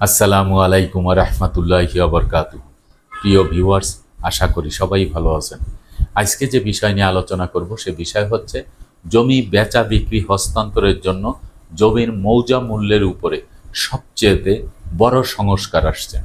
আসসালামু আলাইকুম ওয়া রাহমাতুল্লাহি ওয়া বারাকাতুহু। প্রিয় ভিউয়ার্স, আশা করি সবাই ভালো আছেন। আজকে যে বিষয় নিয়ে আলোচনা করব সে বিষয় হচ্ছে জমি বেচা বিক্রি হস্তান্তরের জন্য জমির মৌজা মূল্যের উপরে সবচেয়ে বড় সংস্কার আসছে।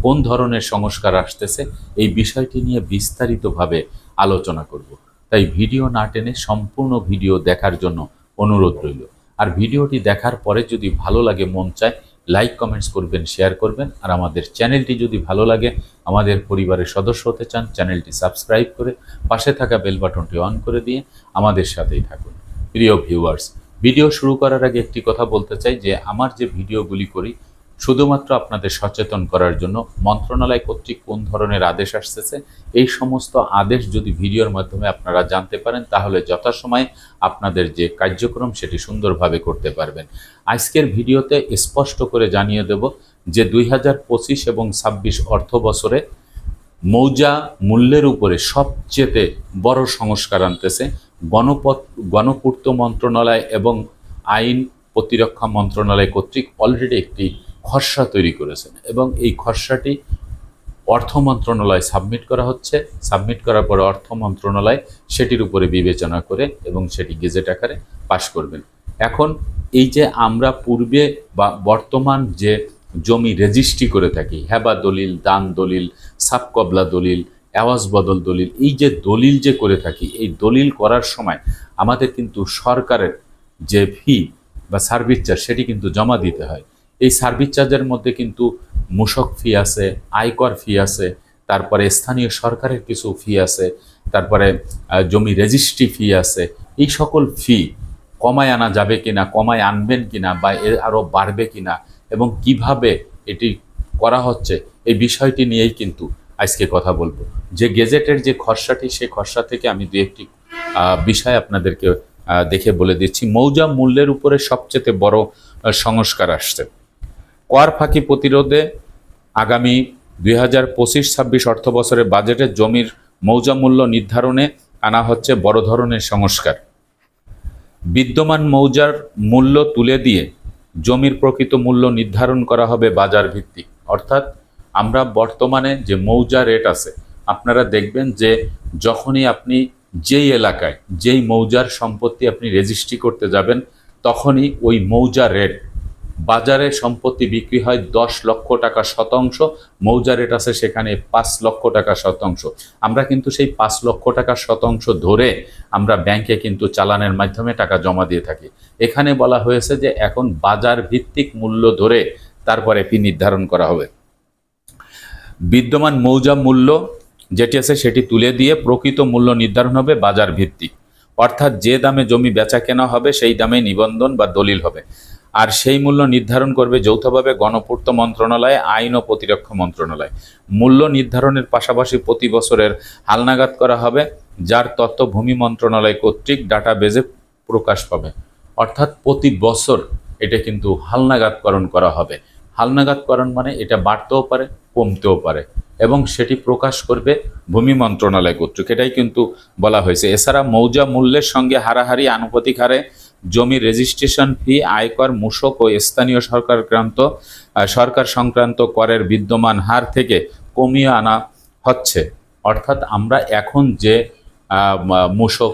কোন ধরনের সংস্কার আসতেছে এই বিষয়টি নিয়ে বিস্তারিতভাবে আলোচনা করব। তাই ভিডিও না টেনে সম্পূর্ণ ভিডিও দেখার জন্য অনুরোধ রইল। আর ভিডিওটি দেখার পরে যদি ভালো লাগে, মন চায়, লাইক কমেন্টস করবেন, শেয়ার করবেন। আর আমাদের চ্যানেলটি যদি ভালো লাগে, আমাদের পরিবারের সদস্য হতে চান, চ্যানেলটি সাবস্ক্রাইব করে পাশে থাকা বেল বাটনটি অন করে দিয়ে আমাদের সাথেই থাকুন। প্রিয় ভিউয়ার্স, ভিডিও শুরু করার আগে একটি কথা বলতে চাই যে আমার যে ভিডিওগুলি করি শুধুমাত্র আপনাদের সচেতন করার জন্য। মন্ত্রণালয় কর্তৃক কোন ধরনের আদেশ আসতেছে এই সমস্ত আদেশ যদি ভিডিওর মাধ্যমে আপনারা জানতে পারেন তাহলে যথাসময়ে আপনাদের যে কার্যক্রম সেটি সুন্দরভাবে করতে পারবেন। আজকের ভিডিওতে স্পষ্ট করে জানিয়ে দেব যে 2025 এবং 26 অর্থ বছরে মৌজা মূল্যের উপরে সবচেয়ে বড় সংস্কার আনতেছে গণপূর্ত মন্ত্রণালয় এবং আইন প্রতিরক্ষা মন্ত্রণালয় কর্তৃক অলরেডি একটি খসড়া তৈরি করেছেন এবং এই খসড়াটি অর্থ মন্ত্রণালয় সাবমিট করা হচ্ছে। সাবমিট করার পরে অর্থ মন্ত্রণালয় সেটির উপরে বিবেচনা করে এবং সেটি গেজেট আকারে পাশ করবেন। এখন এই যে আমরা পূর্বে বা বর্তমান যে জমি রেজিস্ট্রি করে থাকি, হেবা দলিল, দান দলিল, সাবকবলা দলিল, আওয়াজ বদল দলিল, এই যে দলিল যে করে থাকি, এই দলিল করার সময় আমাদের কিন্তু সরকারের যে ফি বা সার্ভিস চার্জ সেটি কিন্তু জমা দিতে হয়। এই সার্ভিস চার্জের মধ্যে কিন্তু মূসক ফি আছে, আয়কর ফি আছে, তারপরে স্থানীয় সরকারের কিছু ফি আছে, তারপরে জমি রেজিস্ট্রি ফি আছে। এই সকল ফি কমায় আনা যাবে কিনা, কমায় আনবেন কিনা, বা এর আরও বাড়বে কিনা এবং কিভাবে এটি করা হচ্ছে এই বিষয়টি নিয়েই কিন্তু আজকে কথা বলবো। যে গেজেটের যে খসড়াটি, সেই খসড়া থেকে আমি দু একটি বিষয় আপনাদেরকে দেখে বলে দিচ্ছি। মৌজা মূল্যের উপরে সবচেয়ে বড় সংস্কার আসছে। কর ফাঁকি প্রতিরোধে আগামী 2025-26 অর্থ বছরের বাজেটে জমির মৌজা মূল্য নির্ধারণে আনা হচ্ছে বড় ধরনের সংস্কার। বিদ্যমান মৌজার মূল্য তুলে দিয়ে জমির প্রকৃত মূল্য নির্ধারণ করা হবে বাজার ভিত্তিক। অর্থাৎ আমরা বর্তমানে যে মৌজা রেট আছে, আপনারা দেখবেন যে যখনই আপনি যেই এলাকায় যেই মৌজার সম্পত্তি আপনি রেজিস্ট্রি করতে যাবেন তখনই ওই মৌজা রেট, বাজারে সম্পত্তি বিক্রি হয় 10 লক্ষ টাকা শতাংশ, মৌজা রেট আছে সেখানে 5 লক্ষ টাকা শতাংশ। আমরা কিন্তু সেই 5 লক্ষ টাকা শতাংশ ধরে আমরা ব্যাংকে কিন্তু চালানের মাধ্যমে টাকা জমা দিয়ে থাকি। এখানে বলা হয়েছে যে এখন বাজার ভিত্তিক মূল্য ধরে তারপরে ফি নির্ধারণ করা হবে। বিদ্যমান মৌজা মূল্য যেটি আছে সেটি তুলে দিয়ে প্রকৃত মূল্য নির্ধারণ হবে বাজার ভিত্তিক। অর্থাৎ যে দামে জমি বেচা কেনা হবে সেই দামে নিবন্ধন বা দলিল হবে। আর সেই মূল্য নির্ধারণ করবে যৌথভাবে গণপূর্ত মন্ত্রণালয়, আইন ও প্রতিরক্ষা মন্ত্রণালয়। মূল্য নির্ধারণের পাশাপাশি প্রতি বছরের হালনাগাদ করা হবে, যার তথ্য ভূমি মন্ত্রণালয় কর্তৃক ডাটাবেজে প্রকাশ পাবে। অর্থাৎ প্রতি বছর এটা কিন্তু হালনাগাদকরণ করা হবে। হালনাগাদকরণ মানে এটা বাড়তেও পারে, কমতেও পারে এবং সেটি প্রকাশ করবে ভূমি মন্ত্রণালয় কর্তৃক, এটাই কিন্তু বলা হয়েছে। এছাড়া মৌজা মূল্যের সঙ্গে হারাহারি আনুপাতিক হারে জমি রেজিস্ট্রেশন ফি, আয়কর, মূসক ও স্থানীয় সরকার সংক্রান্ত করের বিদ্যমান হার থেকে কমিয়ে আনা হচ্ছে। অর্থাৎ আমরা এখন যে মূসক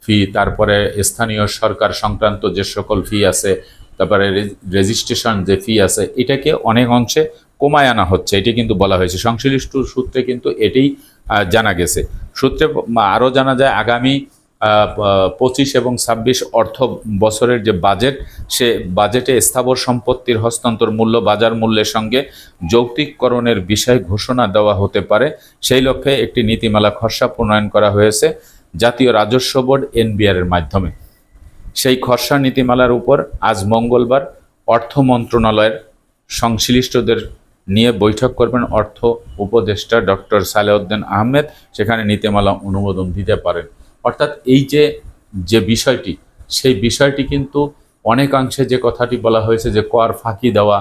ফি, তারপরে স্থানীয় সরকার সংক্রান্ত যে সকল ফি আছে, তারপরে রেজিস্ট্রেশন যে ফি আছে, এটাকে অনেক অংশে কমায় আনা হচ্ছে, এটি কিন্তু বলা হয়েছে। সংশ্লিষ্ট সূত্রে কিন্তু এটাই জানা গেছে। সূত্রে আরও জানা যায় আগামী 25 এবং 26 অর্থ বছরের যে বাজেট, সে বাজেটে স্থাবর সম্পত্তির হস্তান্তর মূল্য বাজার মূল্যের সঙ্গে যৌক্তিককরণের বিষয় ঘোষণা দেওয়া হতে পারে। সেই লক্ষ্যে একটি নীতিমালা খসড়া প্রণয়ন করা হয়েছে জাতীয় রাজস্ব বোর্ড NBR এর মাধ্যমে। সেই খসড়া নীতিমালার উপর আজ মঙ্গলবার অর্থ মন্ত্রণালয়ের সংশ্লিষ্টদের নিয়ে বৈঠক করবেন অর্থ উপদেষ্টা ডক্টর সালেউদ্দিন আহমেদ। সেখানে নীতিমালা অনুমোদন দিতে পারেন। অর্থাৎ এই যে বিষয়টি, সেই বিষয়টি কিন্তু অনেকাংশে যে কথাটি বলা হয়েছে যে কর ফাঁকি দেওয়া,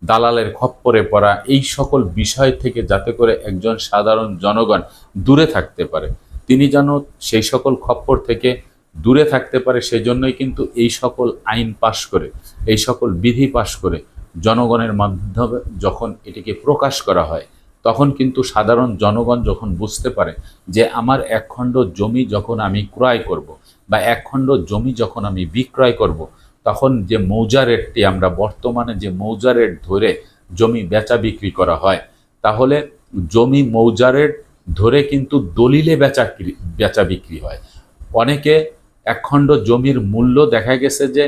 দালালের খপ্পরে পড়া, এই সকল বিষয় থেকে যাতে করে একজন সাধারণ জনগণ দূরে থাকতে পারে, তিনি যেন সেই সকল খপ্পর থেকে দূরে থাকতে পারে, সেই জন্যই কিন্তু এই সকল আইন পাশ করে, এই সকল বিধি পাশ করে জনগণের মাধ্যমে যখন এটিকে প্রকাশ করা হয়, তখন কিন্তু সাধারণ জনগণ যখন বুঝতে পারে যে আমার এক খণ্ড জমি যখন আমি ক্রয় করব বা এক খণ্ড জমি যখন আমি বিক্রয় করব, তখন যে মৌজা রেটটি আমরা বর্তমানে যে মৌজা রেট ধরে জমি বেচা বিক্রি করা হয়, তাহলে জমি মৌজা রেট ধরে কিন্তু দলিলে বেচা বিক্রি হয়। অনেকে এক খণ্ড জমির মূল্য দেখা গেছে যে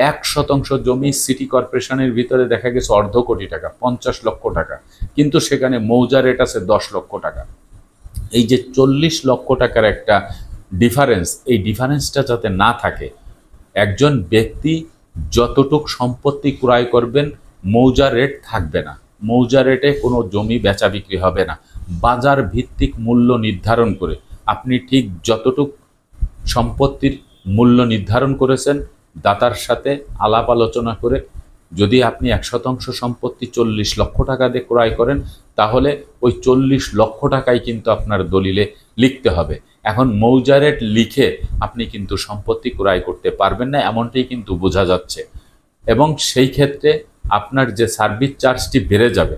1% জমি সিটি কর্পোরেশনের ভিতরে দেখা গেছে 1.5 কোটি টাকা, 50 লক্ষ টাকা, কিন্তু সেখানে মৌজা রেট আছে 10 লক্ষ টাকা। এই যে 40 লক্ষ টাকার একটা ডিফারেন্স, এই ডিফারেন্সটা যাতে না থাকে, একজন ব্যক্তি যতটুক সম্পত্তি ক্রয় করবেন মৌজা রেট থাকবে না, মৌজা রেটে কোনো জমি বেচা বিক্রি হবে না। বাজার ভিত্তিক মূল্য নির্ধারণ করে আপনি ঠিক যতটুক সম্পত্তির মূল্য নির্ধারণ করেছেন দাতার সাথে আলাপ আলোচনা করে, যদি আপনি 1% সম্পত্তি 40 লক্ষ টাকা দিয়ে ক্রয় করেন, তাহলে ওই 40 লক্ষ টাকাই কিন্তু আপনার দলিলে লিখতে হবে। এখন মৌজা রেট লিখে আপনি কিন্তু সম্পত্তি ক্রয় করতে পারবেন না, এমনটাই কিন্তু বোঝা যাচ্ছে। এবং সেই ক্ষেত্রে আপনার যে সার্ভিস চার্জটি বেড়ে যাবে,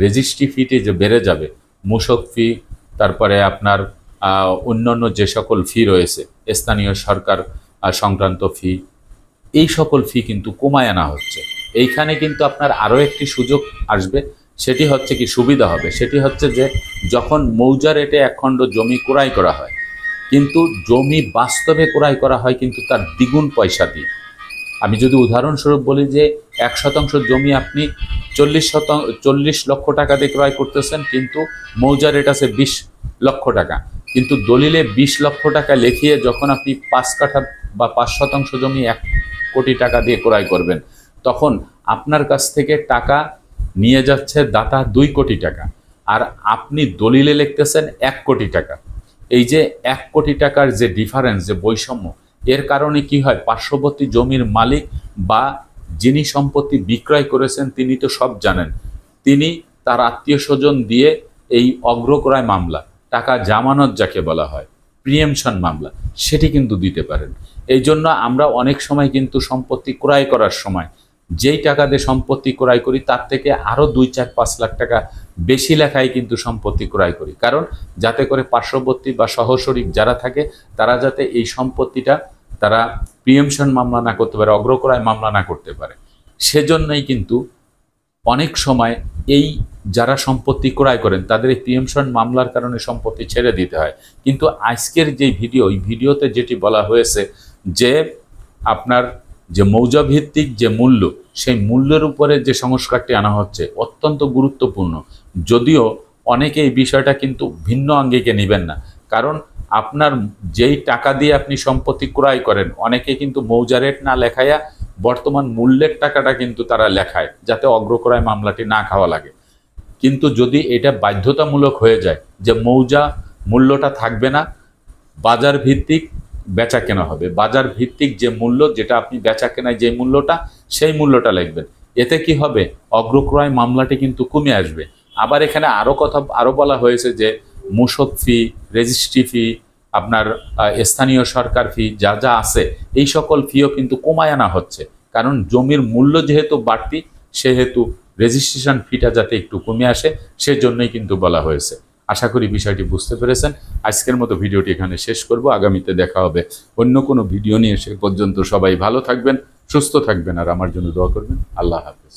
রেজিস্ট্রি ফিটি যে বেড়ে যাবে, মূসক ফি, তারপরে আপনার অন্যান্য যে সকল ফি রয়েছে, স্থানীয় সরকার সংক্রান্ত ফি, এই সকল ফি কিন্তু কমায় আনা হচ্ছে। এইখানে কিন্তু আপনার আরও একটি সুযোগ আসবে, সেটি হচ্ছে কি সুবিধা হবে, সেটি হচ্ছে যে যখন মৌজা রেটে এক খণ্ড জমি ক্রয় করা হয়, কিন্তু জমি বাস্তবে ক্রয় করা হয় কিন্তু তার দ্বিগুণ পয়সা দিয়ে। আমি যদি উদাহরণস্বরূপ বলি যে 1% জমি আপনি 40 লক্ষ টাকা দিয়ে ক্রয় করতেছেন, কিন্তু মৌজা রেট আছে 20 লক্ষ টাকা, কিন্তু দলিলে 20 লক্ষ টাকা লিখিয়ে যখন আপনি 5 কাঠা বা 5% জমি 1 কোটি টাকা দিয়ে ক্রয় করবেন, তখন আপনার কাছ থেকে টাকা নিয়ে যাচ্ছে দাতা 2 কোটি টাকা, আর আপনি দলিলে লিখতেছেন 1 কোটি টাকা। এই যে 1 কোটি টাকার যে ডিফারেন্স, যে বৈষম্য, এর কারণে কি হয়, পার্শ্ববর্তী জমির মালিক বা যিনি সম্পত্তি বিক্রয় করেছেন তিনি তো সব জানেন, তিনি তার আত্মীয় স্বজন দিয়ে এই অগ্রক্রয় মামলা, টাকা জামানত যাকে বলা হয়, প্রিএমশন মামলা, সেটি কিন্তু দিতে পারেন। এই জন্য আমরা অনেক সময় কিন্তু সম্পত্তি ক্রয় করার সময় যেই টাকা দিয়ে সম্পত্তি ক্রয় করি তার থেকে আরও 2, 4, 5 লাখ টাকা বেশি লেখায় কিন্তু সম্পত্তি ক্রয় করি, কারণ যাতে করে পার্শ্ববর্তী বা সহশরিক যারা থাকে তারা যাতে এই সম্পত্তিটা তারা প্রিএমশন মামলা না করতে পারে, অগ্রক্রয় মামলা না করতে পারে। সেজন্যই কিন্তু অনেক সময় এই যারা সম্পত্তি ক্রয় করেন তাদের এই প্রিএমশন মামলার কারণে সম্পত্তি ছেড়ে দিতে হয়। কিন্তু আজকের যে ভিডিও, এই ভিডিওতে যেটি বলা হয়েছে যে আপনার যে মৌজা ভিত্তিক যে মূল্য, সেই মূল্যের উপরে যে সংস্কারটি আনা হচ্ছে অত্যন্ত গুরুত্বপূর্ণ। যদিও অনেকে এই বিষয়টা কিন্তু ভিন্ন আঙ্গিকে নেবেন না, কারণ আপনার যেই টাকা দিয়ে আপনি সম্পত্তি ক্রয় করেন, অনেকে কিন্তু মৌজা রেট না লেখাইয়া বর্তমান মূল্যের টাকাটা কিন্তু তারা লেখায় যাতে অগ্রক্রয় মামলাটি না খাওয়া লাগে। কিন্তু যদি এটা বাধ্যতামূলক হয়ে যায় যে মৌজা মূল্যটা থাকবে না, বাজার ভিত্তিক বেচা কেনা হবে, বাজার ভিত্তিক যে মূল্য, যেটা আপনি বেচা কেনায় যে মূল্যটা, সেই মূল্যটা লিখবেন, এতে কি হবে, অগ্রক্রয় মামলাটি কিন্তু কমে আসবে। আবার এখানে আরও বলা হয়েছে যে মূসক ফি, রেজিস্ট্রি ফি, আপনার স্থানীয় সরকার ফি যা যা আছে, এই সকল ফিও কিন্তু কমায় আনা হচ্ছে, কারণ জমির মূল্য যেহেতু বাড়তি, সেহেতু রেজিস্ট্রেশন ফিটা যাতে একটু কমে আসে, সেজন্যই কিন্তু বলা হয়েছে। আশা করি বিষয়টি বুঝতে পেরেছেন। আজকের মতো ভিডিওটি এখানে শেষ করব, আগামীতে দেখা হবে অন্য কোনো ভিডিও নিয়ে। সে পর্যন্ত সবাই ভালো থাকবেন, সুস্থ থাকবেন, আর আমার জন্য দোয়া করবেন। আল্লাহ হাফেজ।